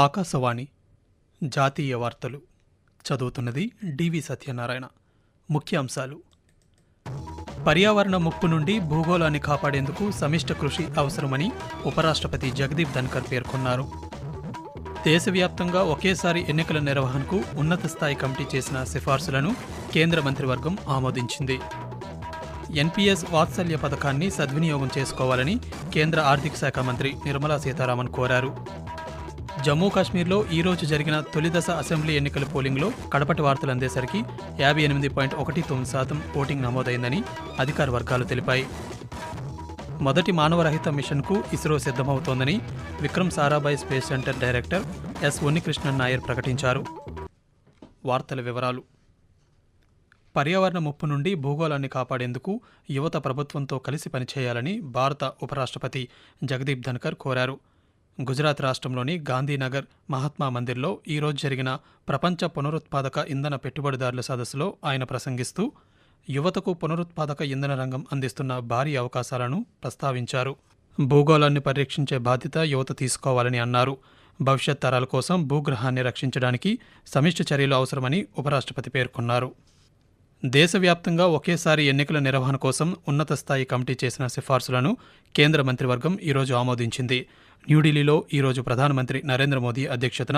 ఆకాశవాణి జాతీయ వార్తలు చదువుతున్నది డివి సత్యనారాయణ. ముఖ్యాంశాలు: పర్యావరణ ముప్పు నుండి భూగోళాన్ని కాపాడేందుకు సమిష్ట కృషి అవసరమని ఉపరాష్ట్రపతి జగదీప్ ధన్కర్ పేర్కొన్నారు. దేశవ్యాప్తంగా ఒకేసారి ఎన్నికల నిర్వహణకు ఉన్నత స్థాయి కమిటీ చేసిన సిఫార్సులను కేంద్ర మంత్రివర్గం ఆమోదించింది. ఎన్పీఎస్ వాత్సల్య పథకాన్ని సద్వినియోగం చేసుకోవాలని కేంద్ర ఆర్థిక శాఖ మంత్రి నిర్మలా సీతారామన్ కోరారు. జమ్మూ కాశ్మీర్లో ఈరోజు జరిగిన తొలిదశ అసెంబ్లీ ఎన్నికల పోలింగ్లో కడపటి వార్తలు అందేసరికి 58.19% ఓటింగ్ నమోదైందని అధికార వర్గాలు తెలిపాయి. మొదటి మానవరహిత మిషన్కు ఇస్రో సిద్ధమవుతోందని Vikram Sarabhai space centre director S Unnikrishnan Nair ప్రకటించారు. వార్తల వివరాలు: పర్యావరణ ముప్పు నుండి భూగోళాన్ని కాపాడేందుకు యువత ప్రభుత్వంతో కలిసి పనిచేయాలని భారత ఉపరాష్ట్రపతి జగదీప్ ధన్కర్ కోరారు. గుజరాత్ రాష్ట్రంలోని గాంధీనగర్ మహాత్మా మందిర్లో ఈరోజు జరిగిన ప్రపంచ పునరుత్పాదక ఇంధన పెట్టుబడిదారుల సదస్సులో ఆయన ప్రసంగిస్తూ యువతకు పునరుత్పాదక ఇంధన రంగం అందిస్తున్న భారీ అవకాశాలను ప్రస్తావించారు. భూగోళాన్ని పరిరక్షించే బాధ్యత యువత తీసుకోవాలని అన్నారు. భవిష్యత్ తరాల కోసం భూగ్రహాన్ని రక్షించడానికి సమిష్టి చర్యలు అవసరమని ఉపరాష్ట్రపతి పేర్కొన్నారు. దేశవ్యాప్తంగా ఒకేసారి ఎన్నికల నిర్వహణ కోసం ఉన్నత స్థాయి కమిటీ చేసిన సిఫార్సులను కేంద్ర మంత్రివర్గం ఈరోజు ఆమోదించింది. న్యూఢిల్లీలో ఈరోజు ప్రధానమంత్రి నరేంద్ర మోదీ అధ్యక్షతన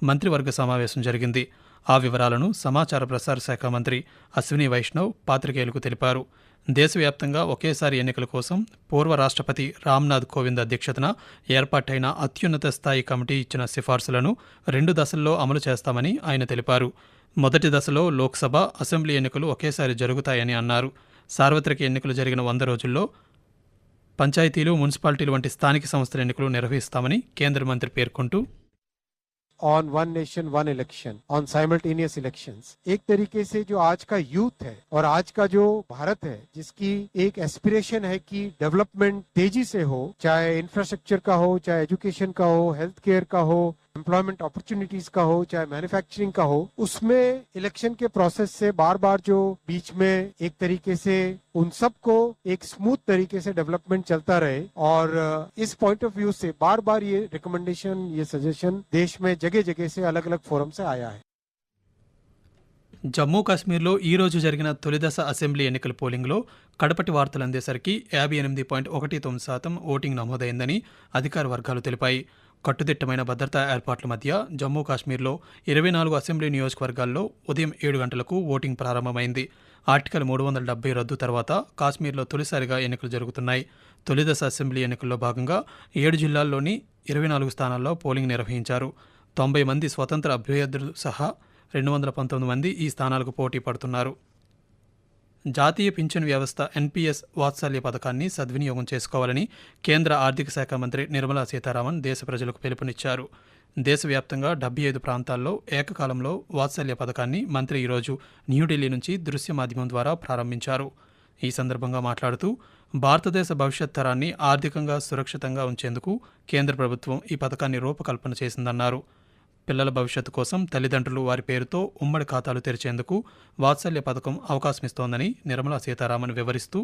మంత్రివర్గ సమావేశం జరిగింది. ఆ వివరాలను సమాచార ప్రసార శాఖ మంత్రి అశ్విని వైష్ణవ్ పాత్రికేయులకు తెలిపారు. దేశవ్యాప్తంగా ఒకేసారి ఎన్నికల కోసం పూర్వ రాష్ట్రపతి రామ్నాథ్ కోవింద్ అధ్యక్షతన ఏర్పాటైన అత్యున్నత స్థాయి కమిటీ ఇచ్చిన సిఫార్సులను 2 దశల్లో అమలు చేస్తామని ఆయన తెలిపారు. మొదటి దశలో లోక్సభ, అసెంబ్లీ ఎన్నికలు ఒకేసారి జరుగుతాయని అన్నారు. సార్వత్రిక ఎన్నికలు జరిగిన 100 రోజుల్లో పంచాయతీలు, మున్సిపాలిటీలు వంటి స్థానిక సంస్థల ఎన్నికలు నిర్వహిస్తామని కేంద్ర మంత్రి పేర్కొంటూ, on one nation one election, on simultaneous elections, एक तरीके से जो आज का यूथ है और आज का जो भारत है, जिसकी एक एस्पिरेशन है कि डेवलपमेंट तेजी से हो, चाहे इंफ्रास्ट्रक्चर का हो, चाहे एजुकेशन का हो, हेल्थ केयर का हो, एम्प्लॉयमेंट अपॉर्चुनिटीज का हो, चाहे मैन्युफैक्चरिंग का हो, उसमें इलेक्शन के प्रोसेस से बार बार जो बीच में एक तरीके से उन सब को एक स्मूथ तरीके से डेवलपमेंट चलता रहे। और इस पॉइंट ऑफ व्यू से बार बार ये रिकमेंडेशन, ये सजेशन देश में जगह जगह से अलग अलग फोरम से आया है. జమ్మూ కాశ్మీర్లో ఈరోజు జరిగిన తొలిదశ అసెంబ్లీ ఎన్నికల పోలింగ్లో కడపటి వార్తలు అందేసరికి 58.19% ఓటింగ్ నమోదైందని అధికార వర్గాలు తెలిపాయి. కట్టుదిట్టమైన భద్రతా ఏర్పాట్ల మధ్య జమ్మూ కాశ్మీర్లో 24 అసెంబ్లీ నియోజకవర్గాల్లో ఉదయం 7 గంటలకు ఓటింగ్ ప్రారంభమైంది. ఆర్టికల్ 370 రద్దు తర్వాత కాశ్మీర్లో తొలిసారిగా ఎన్నికలు జరుగుతున్నాయి. తొలిదశ అసెంబ్లీ ఎన్నికల్లో భాగంగా 7 జిల్లాల్లోని 24 స్థానాల్లో పోలింగ్ నిర్వహించారు. 90 మంది స్వతంత్ర అభ్యర్థులు సహా 219 మంది ఈ స్థానాలకు పోటీ పడుతున్నారు. జాతీయ పింఛన్ వ్యవస్థ ఎన్పీఎస్ వాత్సల్య పథకాన్ని సద్వినియోగం చేసుకోవాలని కేంద్ర ఆర్థిక శాఖ మంత్రి నిర్మలా సీతారామన్ దేశ ప్రజలకు పిలుపునిచ్చారు. దేశవ్యాప్తంగా 75 ప్రాంతాల్లో ఏకకాలంలో వాత్సల్య పథకాన్ని మంత్రి ఈరోజు న్యూఢిల్లీ నుంచి దృశ్య మాధ్యమం ద్వారా ప్రారంభించారు. ఈ సందర్భంగా మాట్లాడుతూ భారతదేశ భవిష్యత్ తరాన్ని ఆర్థికంగా సురక్షితంగా ఉంచేందుకు కేంద్ర ప్రభుత్వం ఈ పథకాన్ని రూపకల్పన చేసిందన్నారు. పిల్లల భవిష్యత్తు కోసం తల్లిదండ్రులు వారి పేరుతో ఉమ్మడి ఖాతాలు తెరిచేందుకు వాత్సల్య పథకం అవకాశమిస్తోందని నిర్మలా సీతారామన్ వివరిస్తూ,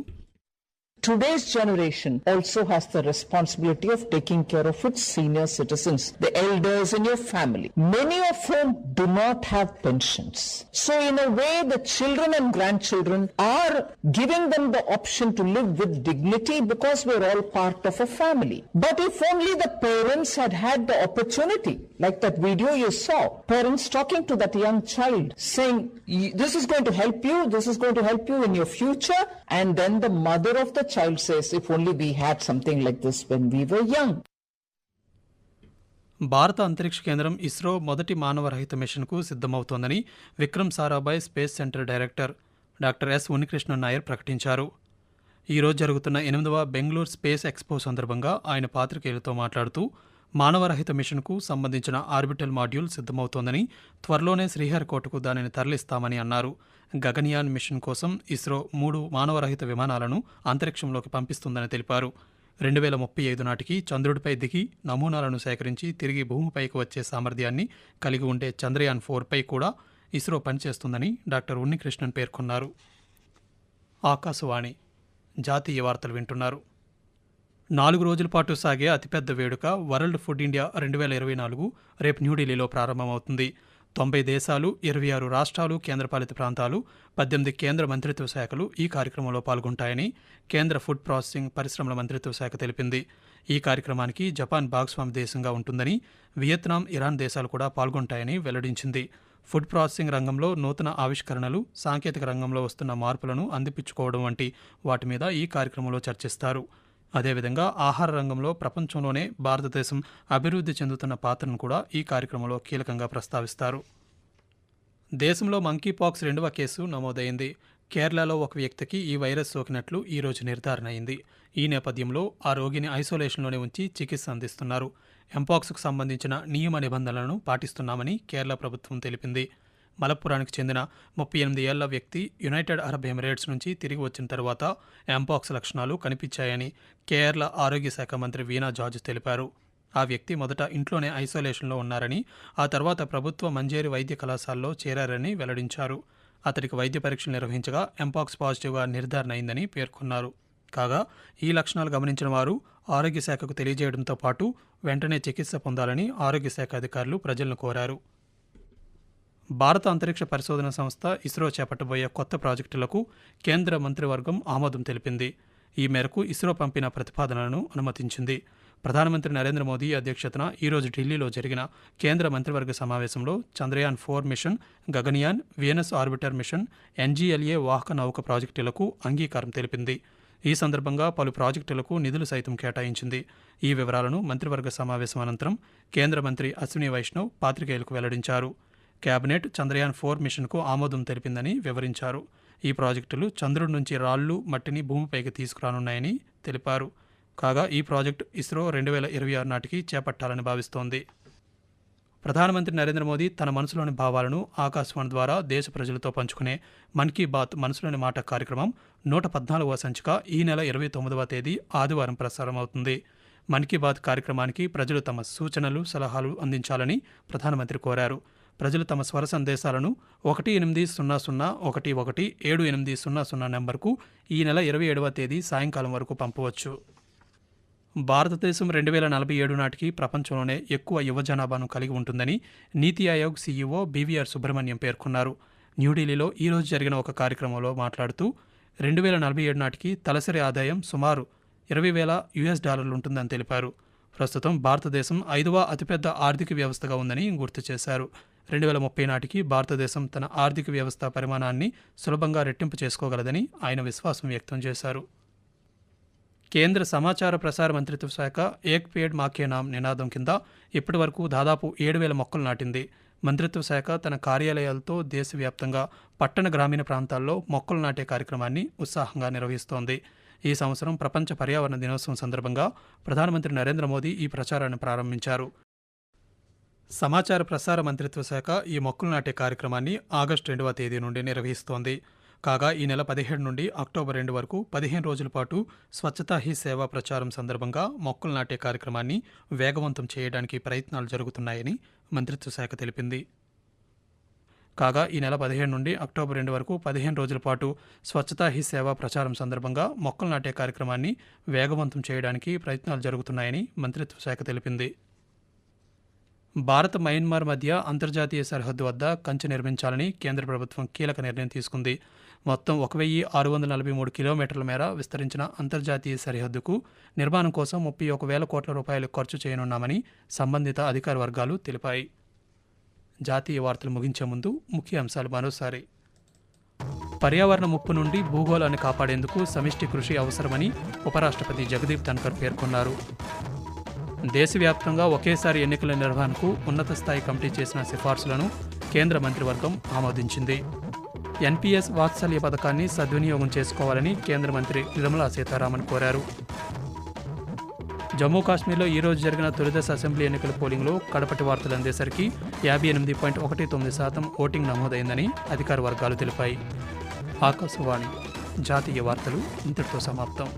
Today's generation also has the responsibility of taking care of its senior citizens, the elders in your family, many of whom do not have pensions. So in a way, the children and grandchildren are giving them the option to live with dignity because we're all part of a family. But if only the parents had the opportunity, like that video you saw, parents talking to that young child saying, this is going to help you, this is going to help you in your future, and then the mother of the child says, if only we had something like this when we were young. భారత అంతరిక్ష కేంద్రం ఇస్రో మొదటి మానవరహిత మిషన్కు సిద్ధమవుతోందని Vikram Sarabhai space centre director doctor S Unnikrishnan Nair ప్రకటించారు. ఈరోజు జరుగుతున్న 8వ బెంగళూరు స్పేస్ ఎక్స్పో సందర్భంగా ఆయన పాత్రికేయులతో మాట్లాడుతూ మానవరహిత మిషన్కు సంబంధించిన ఆర్బిటల్ మాడ్యూల్ సిద్ధమవుతోందని, త్వరలోనే శ్రీహరికోటకు దానిని తరలిస్తామని అన్నారు. గగన్యాన్ మిషన్ కోసం ఇస్రో 3 మానవరహిత విమానాలను అంతరిక్షంలోకి పంపిస్తుందని తెలిపారు. 2035 నాటికి చంద్రుడిపై దిగి నమూనాలను సేకరించి తిరిగి భూమిపైకి వచ్చే సామర్థ్యాన్ని కలిగి ఉండే చంద్రయాన్ 4పై కూడా ఇస్రో పనిచేస్తుందని డాక్టర్ ఉన్నికృష్ణన్ పేర్కొన్నారు. ఆకాశవాణి జాతీయ వార్తలు వింటున్నారు. 4 రోజుల పాటు సాగే అతిపెద్ద వేడుక వరల్డ్ ఫుడ్ ఇండియా 2024 రేపు న్యూఢిల్లీలో ప్రారంభమవుతుంది. 90 దేశాలు, 26 రాష్ట్రాలు, కేంద్రపాలిత ప్రాంతాలు, 18 కేంద్ర మంత్రిత్వ శాఖలు ఈ కార్యక్రమంలో పాల్గొంటాయని కేంద్ర ఫుడ్ ప్రాసెసింగ్ పరిశ్రమల మంత్రిత్వ శాఖ తెలిపింది. ఈ కార్యక్రమానికి జపాన్ భాగస్వామి దేశంగా ఉంటుందని, వియత్నాం, ఇరాన్ దేశాలు కూడా పాల్గొంటాయని వెల్లడించింది. ఫుడ్ ప్రాసెసింగ్ రంగంలో నూతన ఆవిష్కరణలు, సాంకేతిక రంగంలో వస్తున్న మార్పులను అందిపుచ్చుకోవడం వంటి వాటి మీద ఈ కార్యక్రమంలో చర్చిస్తారు. అదేవిధంగా ఆహార రంగంలో ప్రపంచంలోనే భారతదేశం అభివృద్ధి చెందుతున్న పాత్రను కూడా ఈ కార్యక్రమంలో కీలకంగా ప్రస్తావిస్తారు. దేశంలో మంకీపాక్స్ 2వ కేసు నమోదైంది. కేరళలో ఒక వ్యక్తికి ఈ వైరస్ సోకినట్లు ఈరోజు నిర్ధారణ అయింది. ఈ నేపథ్యంలో ఆ రోగిని ఐసోలేషన్లోనే ఉంచి చికిత్స అందిస్తున్నారు. ఎంపాక్స్కు సంబంధించిన నియమ నిబంధనలను పాటిస్తున్నామని కేరళ ప్రభుత్వం తెలిపింది. మలప్పురానికి చెందిన 38 ఏళ్ల వ్యక్తి యునైటెడ్ అరబ్ ఎమిరేట్స్ నుంచి తిరిగి వచ్చిన తర్వాత ఎంపాక్స్ లక్షణాలు కనిపించాయని కేరళ ఆరోగ్య శాఖ మంత్రి వీణా జార్జ్ తెలిపారు. ఆ వ్యక్తి మొదట ఇంట్లోనే ఐసోలేషన్లో ఉన్నారని, ఆ తర్వాత ప్రభుత్వ మంజేరి వైద్య కళాశాలలో చేరారని వెల్లడించారు. అతడికి వైద్య పరీక్షలు నిర్వహించగా ఎంపాక్స్ పాజిటివ్గా నిర్ధారణ అయిందని పేర్కొన్నారు. కాగా ఈ లక్షణాలు గమనించిన వారు ఆరోగ్య శాఖకు తెలియజేయడంతో పాటు వెంటనే చికిత్స పొందాలని ఆరోగ్య శాఖ అధికారులు ప్రజలను కోరారు. భారత అంతరిక్ష పరిశోధన సంస్థ ఇస్రో చేపట్టబోయే కొత్త ప్రాజెక్టులకు కేంద్ర మంత్రివర్గం ఆమోదం తెలిపింది. ఈ మేరకు ఇస్రో పంపిన ప్రతిపాదనలను అనుమతించింది. ప్రధానమంత్రి నరేంద్ర మోదీ అధ్యక్షతన ఈరోజు ఢిల్లీలో జరిగిన కేంద్ర మంత్రివర్గ సమావేశంలో Chandrayaan 4 mission, Gaganyaan, Venus orbiter mission, NGLA వాహక నౌక ప్రాజెక్టులకు అంగీకారం తెలిపింది. ఈ సందర్భంగా పలు ప్రాజెక్టులకు నిధులు సైతం కేటాయించింది. ఈ వివరాలను మంత్రివర్గ సమావేశం అనంతరం కేంద్ర మంత్రి అశ్విని వైష్ణవ్ పాత్రికేయులకు వెల్లడించారు. కేబినెట్ చంద్రయాన్ 4 మిషన్కు ఆమోదం తెలిపిందని వివరించారు. ఈ ప్రాజెక్టులు చంద్రుడి నుంచి రాళ్లు, మట్టిని భూమిపైకి తీసుకురానున్నాయని తెలిపారు. కాగా ఈ ప్రాజెక్టు ఇస్రో 2026 నాటికి చేపట్టాలని భావిస్తోంది. ప్రధానమంత్రి నరేంద్ర మోదీ తన మనసులోని భావాలను ఆకాశవాణి ద్వారా దేశ ప్రజలతో పంచుకునే మన్ కీ బాత్ మనసులోని మాట కార్యక్రమం 114వ సంచిక ఈ నెల 29వ తేదీ ఆదివారం ప్రసారం అవుతుంది. మన్ కీ బాత్ కార్యక్రమానికి ప్రజలు తమ సూచనలు, సలహాలు అందించాలని ప్రధానమంత్రి కోరారు. ప్రజలు తమ స్వర సందేశాలను 1800117800 నెంబర్కు ఈ నెల 27వ తేదీ సాయంకాలం వరకు పంపవచ్చు. భారతదేశం 2047 నాటికి ప్రపంచంలోనే ఎక్కువ యువ జనాభాను కలిగి ఉంటుందని నీతి ఆయోగ్ సీఈఓ బీవీఆర్ సుబ్రహ్మణ్యం పేర్కొన్నారు. న్యూఢిల్లీలో ఈరోజు జరిగిన ఒక కార్యక్రమంలో మాట్లాడుతూ 2047 నాటికి తలసరి ఆదాయం సుమారు $20,000 ఉంటుందని తెలిపారు. ప్రస్తుతం భారతదేశం 5వ అతిపెద్ద ఆర్థిక వ్యవస్థగా ఉందని గుర్తు చేశారు. 2030 నాటికి భారతదేశం తన ఆర్థిక వ్యవస్థ పరిమాణాన్ని సులభంగా రెట్టింపు చేసుకోగలదని ఆయన విశ్వాసం వ్యక్తం చేశారు. కేంద్ర సమాచార ప్రసార మంత్రిత్వ శాఖ ఏక్ పేడ్ మాకే నామ్ నినాదం కింద ఇప్పటి వరకు దాదాపు 7,000 మొక్కలు నాటింది. మంత్రిత్వ శాఖ తన కార్యాలయాలతో దేశవ్యాప్తంగా పట్టణ, గ్రామీణ ప్రాంతాల్లో మొక్కలు నాటే కార్యక్రమాన్ని ఉత్సాహంగా నిర్వహిస్తోంది. ఈ సంవత్సరం ప్రపంచ పర్యావరణ దినోత్సవం సందర్భంగా ప్రధానమంత్రి నరేంద్ర మోదీ ఈ ప్రచారాన్ని ప్రారంభించారు. సమాచార ప్రసార మంత్రిత్వ శాఖ ఈ మొక్కలు నాటే కార్యక్రమాన్ని ఆగస్టు 2వ తేదీ నుండి నిర్వహిస్తోంది. కాగా ఈ నెల 17 నుండి అక్టోబర్ 2 వరకు 15 రోజుల పాటు స్వచ్ఛతా హీ సేవా ప్రచారం సందర్భంగా మొక్కలు నాటే కార్యక్రమాన్ని వేగవంతం చేయడానికి ప్రయత్నాలు జరుగుతున్నాయని మంత్రిత్వ శాఖ తెలిపింది. కాగా ఈ నెల 17 నుండి అక్టోబర్ 2 వరకు 15 రోజుల పాటు స్వచ్ఛతా హీ సేవా ప్రచారం సందర్భంగా మొక్కలు నాటే కార్యక్రమాన్ని వేగవంతం చేయడానికి ప్రయత్నాలు జరుగుతున్నాయని మంత్రిత్వ శాఖ తెలిపింది. భారత్, మయన్మార్ మధ్య అంతర్జాతీయ సరిహద్దు వద్ద కంచె నిర్మించాలని కేంద్ర ప్రభుత్వం కీలక నిర్ణయం తీసుకుంది. మొత్తం 1,643 కిలోమీటర్ల మేర విస్తరించిన అంతర్జాతీయ సరిహద్దుకు నిర్మాణం కోసం 31,000 కోట్ల రూపాయలు ఖర్చు చేయనున్నామని సంబంధిత అధికార వర్గాలు తెలిపాయి. జాతీయ వార్తలు ముగించే ముందు ముఖ్య అంశాలు మరోసారి. పర్యావరణ ముప్పు నుండి భూగోళాన్ని కాపాడేందుకు సమిష్టి కృషి అవసరమని ఉపరాష్ట్రపతి జగదీప్ ధన్కర్ పేర్కొన్నారు. దేశవ్యాప్తంగా ఒకేసారి ఎన్నికల నిర్వహణకు ఉన్నత స్థాయి కమిటీ చేసిన సిఫార్సులను కేంద్ర మంత్రివర్గం ఆమోదించింది. ఎన్పీఎస్ వాత్సల్య పథకాన్ని సద్వినియోగం చేసుకోవాలని కేంద్ర మంత్రి నిర్మలా సీతారామన్ కోరారు. జమ్మూ కాశ్మీర్లో ఈరోజు జరిగిన తొలిదశ అసెంబ్లీ ఎన్నికల పోలింగ్లో కడపటి వార్తలు అందేసరికి 58.19% ఓటింగ్ నమోదైందని అధికార వర్గాలు తెలిపాయి. ఆకాశవాణి జాతీయ వార్తలు ఇంతటితో సమాప్తం.